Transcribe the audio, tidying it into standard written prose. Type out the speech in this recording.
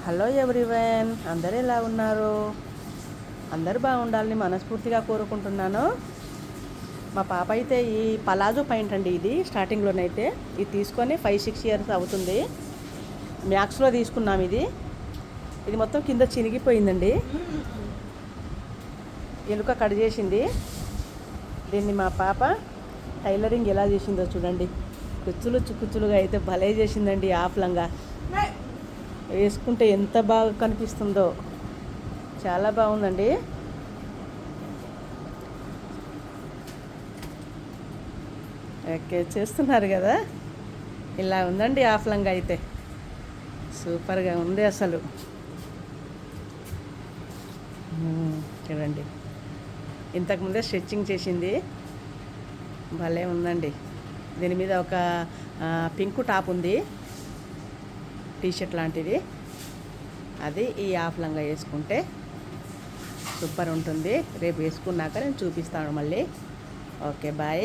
Hello everyone, అందరూ ఎలా ఉన్నారు? అందరూ బాగుండాలని మనస్ఫూర్తిగా కోరుకుంటున్నాను. మా పాప అయితే ఈ పలాజో పాయింట్ అండి, ఇది స్టార్టింగ్లోనైతే ఇది తీసుకొని 5-6 ఇయర్స్ అవుతుంది. మ్యాక్స్లో తీసుకున్నాం. ఇది మొత్తం కింద చినిగిపోయిందండి, ఎలుక కట్ చేసింది. దీన్ని మా పాప టైలరింగ్ ఎలా చేసిందో చూడండి. కుచ్చులుగా అయితే భలే చేసిందండి. ఆఫ్లంగా వేసుకుంటే ఎంత బాగా కనిపిస్తుందో, చాలా బాగుందండి. ఓకే, చేస్తున్నారు కదా, ఇలా ఉందండి ఆఫ్లంగా అయితే. సూపర్గా ఉంది అసలు. చూడండి, ఇంతకుముందే స్టిచ్చింగ్ చేసింది, భలే ఉందండి. దీని మీద ఒక పింక్ టాప్ ఉంది, టీషర్ట్ లాంటిది. అది ఈ ఆఫ్లంగా వేసుకుంటే సూపర్ ఉంటుంది. రేపు వేసుకున్నాక నేను చూపిస్తాను మళ్ళీ. Okay, bye.